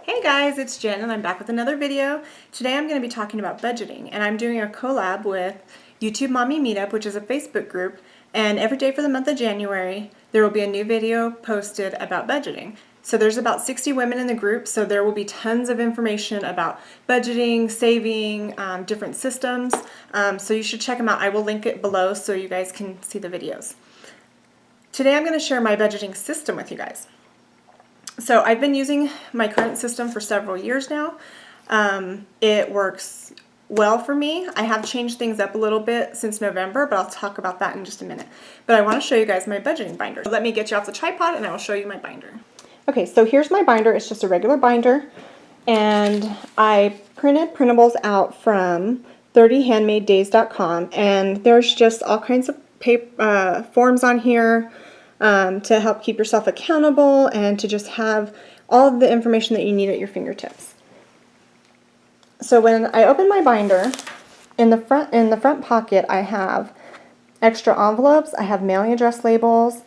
Hey guys, it's Jen and I'm back with another video. Today I'm going to be talking about budgeting, and I'm doing a collab with YouTube Mommy Meetup, which is a Facebook group, and every day for the month of January there will be a new video posted about budgeting. So there's about 60 women in the group, so there will be tons of information about budgeting, saving, different systems, so you should check them out. I will link it below so you guys can see the videos. Today I'm going to share my budgeting system with you guys. So I've been using my current system for several years now. It works well for me. I have changed things up a little bit since November, but I'll talk about that in just a minute. But I want to show you guys my budgeting binder. Let me get you off the tripod and I will show you my binder. Okay, so here's my binder. It's just a regular binder, and I printed printables out from 30handmadedays.com, and there's just all kinds of paper, forms on here to help keep yourself accountable and to just have all of the information that you need at your fingertips. So when I open my binder, in the front pocket I have extra envelopes, I have mailing address labels,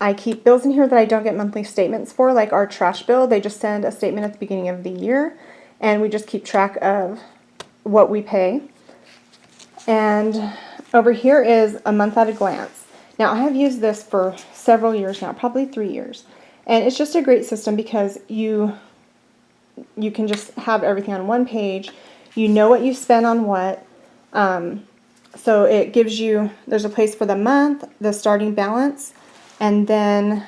I keep bills in here that I don't get monthly statements for, like our trash bill. They just send a statement at the beginning of the year, and we just keep track of what we pay. And over here is a month at a glance. Now, I have used this for several years now, probably 3 years, and it's just a great system because you can just have everything on one page. You know what you spend on what, so it gives you, there's a place for the month, the starting balance, and then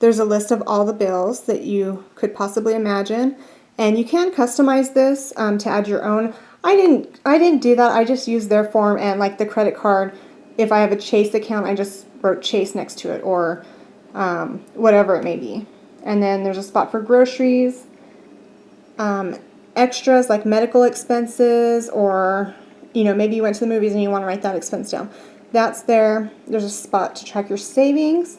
there's a list of all the bills that you could possibly imagine, and you can customize this to add your own. I didn't do that. I just used their form, and like the credit card, if I have a Chase account, I just wrote Chase next to it, or whatever it may be. And then there's a spot for groceries, extras like medical expenses, or maybe you went to the movies and you want to write that expense down. That's there. There's a spot to track your savings,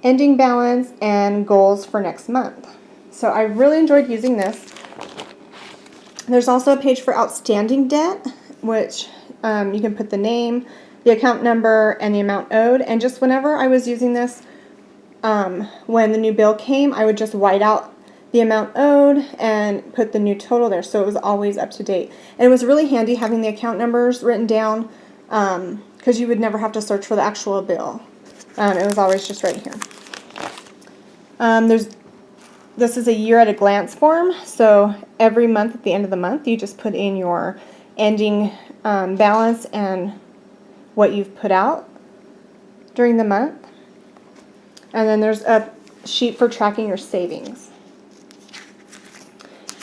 ending balance, and goals for next month. So I really enjoyed using this. There's also a page for outstanding debt, which you can put the name, the account number, and the amount owed. And just whenever I was using this, when the new bill came, I would just white out the amount owed and put the new total there, so it was always up to date. And it was really handy having the account numbers written down, because you would never have to search for the actual bill. It was always just right here. This is a year at a glance form, so every month at the end of the month you just put in your ending balance and what you've put out during the month. And then there's a sheet for tracking your savings.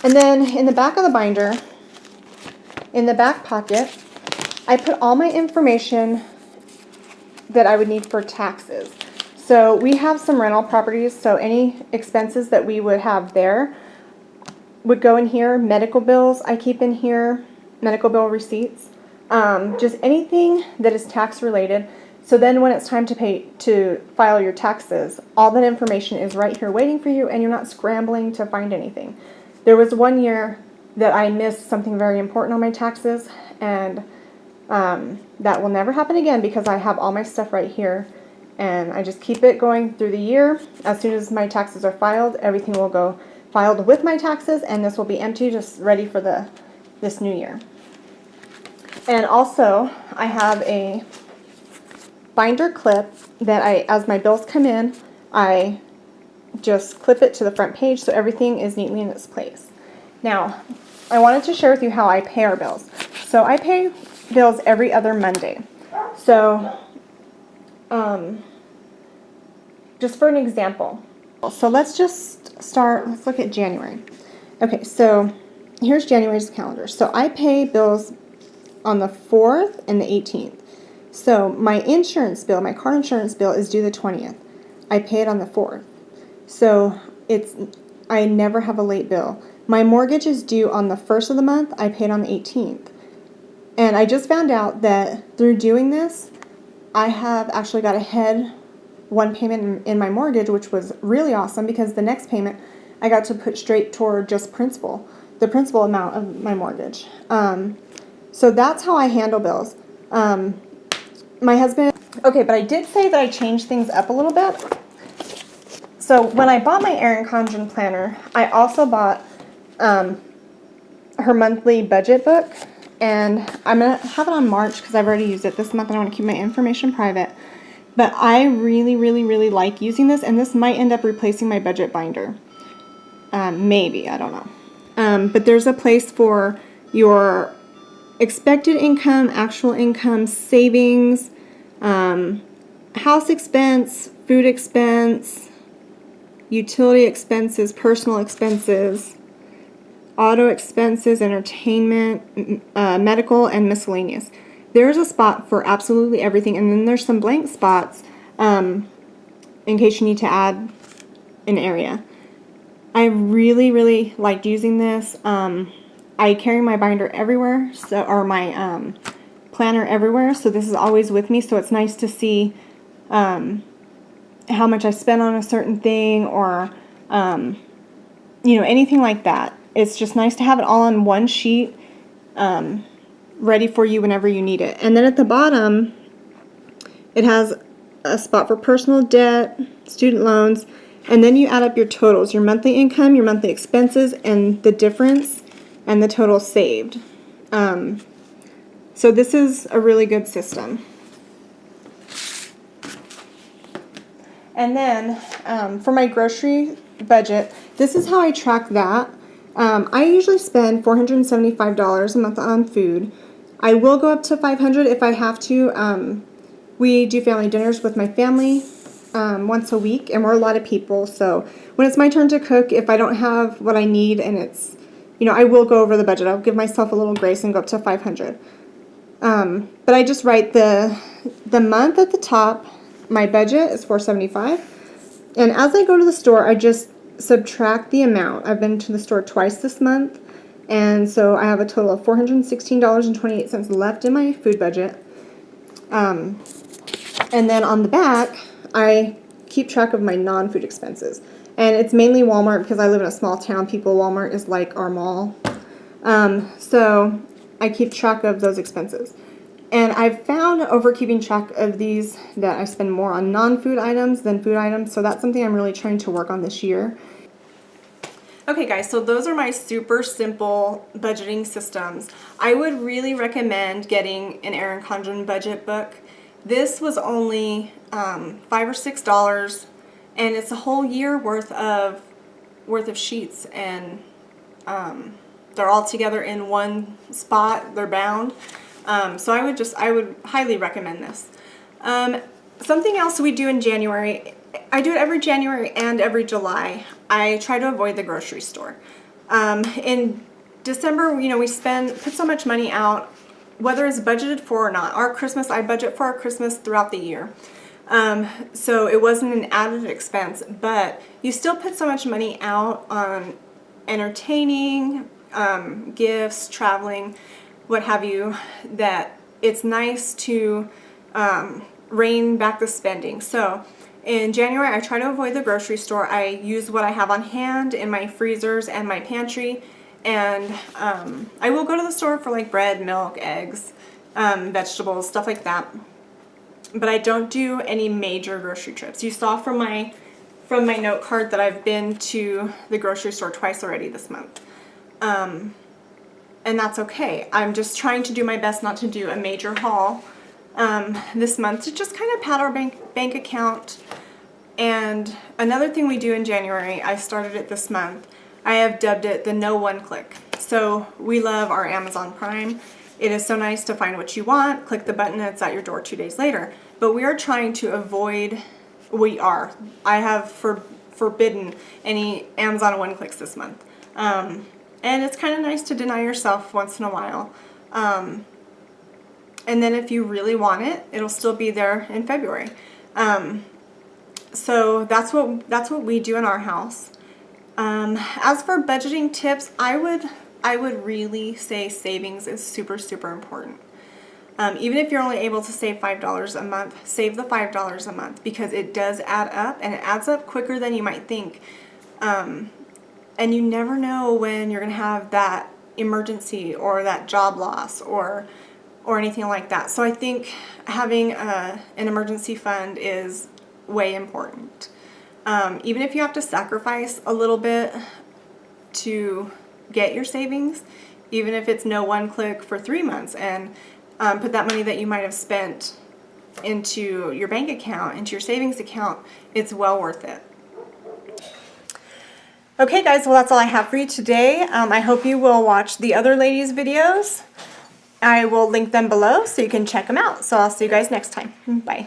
And then in the back of the binder, in the back pocket, I put all my information that I would need for taxes. So we have some rental properties, so any expenses that we would have there would go in here. Medical bills I keep in here, medical bill receipts, just anything that is tax related. So then when it's time to file your taxes, all that information is right here waiting for you, and you're not scrambling to find anything. There was one year that I missed something very important on my taxes, and that will never happen again because I have all my stuff right here, and I just keep it going through the year. As soon as my taxes are filed, everything will go filed with my taxes, and this will be empty, just ready for this new year. And also, I have a binder clip that as my bills come in, I just clip it to the front page so everything is neatly in its place. Now, I wanted to share with you how I pay our bills. So I pay bills every other Monday. So, just for an example, so let's look at January. Okay, so here's January's calendar. So I pay bills on the 4th and the 18th. So my insurance bill, my car insurance bill, is due the 20th. I pay it on the 4th. So I never have a late bill. My mortgage is due on the 1st of the month. I pay it on the 18th. And I just found out that through doing this, I have actually got ahead one payment in my mortgage, which was really awesome because the next payment I got to put straight toward just principal, the principal amount of my mortgage. So that's how I handle bills. My husband, okay, but I did say that I changed things up a little bit. So when I bought my Erin Condren planner, I also bought her monthly budget book, and I'm going to have it on March because I've already used it this month and I want to keep my information private. But I really, really, really like using this, and this might end up replacing my budget binder. Maybe, I don't know. But there's a place for your expected income, actual income, savings, house expense, food expense, utility expenses, personal expenses, auto expenses, entertainment, medical, and miscellaneous. There's a spot for absolutely everything, and then there's some blank spots in case you need to add an area. I really, really liked using this. I carry my binder everywhere, or my planner everywhere, so this is always with me, so it's nice to see how much I spent on a certain thing, or anything like that. It's just nice to have it all on one sheet, ready for you whenever you need it. And then at the bottom, it has a spot for personal debt, student loans, and then you add up your totals, your monthly income, your monthly expenses, and the difference, and the total saved. So this is a really good system. And then for my grocery budget, this is how I track that. I usually spend $475 a month on food. I will go up to $500 if I have to. We do family dinners with my family once a week, and we're a lot of people, so when it's my turn to cook, if I don't have what I need and it's, I will go over the budget. I'll give myself a little grace and go up to $500. But I just write the month at the top. My budget is $475, and as I go to the store, I just subtract the amount. I've been to the store twice this month, and so I have a total of $416.28 left in my food budget. And then on the back, I keep track of my non-food expenses. And it's mainly Walmart because I live in a small town. Walmart is like our mall. So I keep track of those expenses. And I've found over keeping track of these that I spend more on non-food items than food items. So that's something I'm really trying to work on this year. Okay guys, so those are my super simple budgeting systems. I would really recommend getting an Erin Condren budget book. This was only $5 or $6, and it's a whole year worth of sheets, and they're all together in one spot. They're bound. So I would highly recommend this. Something else we do in January, I do it every January and every July. I try to avoid the grocery store. In December, we put so much money out, whether it's budgeted for or not. Our Christmas, I budget for our Christmas throughout the year. So it wasn't an added expense, but you still put so much money out on entertaining, gifts, traveling, what have you, that it's nice to rein back the spending. So in January, I try to avoid the grocery store. I use what I have on hand in my freezers and my pantry, and I will go to the store for like bread, milk, eggs, vegetables, stuff like that. But I don't do any major grocery trips. You saw from my note card that I've been to the grocery store twice already this month. And that's okay. I'm just trying to do my best not to do a major haul this month, to just kind of pad our bank account. And another thing we do in January, I started it this month, I have dubbed it the no one click. So we love our Amazon Prime. It is so nice to find what you want, click the button, and it's at your door 2 days later. But we are trying to avoid, I have forbidden any Amazon one clicks this month. And it's kind of nice to deny yourself once in a while. And then if you really want it, it'll still be there in February. So that's what we do in our house. As for budgeting tips, I would really say savings is super, super important. Even if you're only able to save $5 a month, save the $5 a month, because it does add up, and it adds up quicker than you might think. And you never know when you're going to have that emergency or that job loss or anything like that. So I think having an emergency fund is way important. even if you have to sacrifice a little bit to get your savings, even if it's no one click for 3 months, and put that money that you might have spent into your bank account, into your savings account, it's well worth it. Okay guys, well that's all I have for you today. I hope you will watch the other ladies' videos. I will link them below so you can check them out. So I'll see you guys next time. Bye.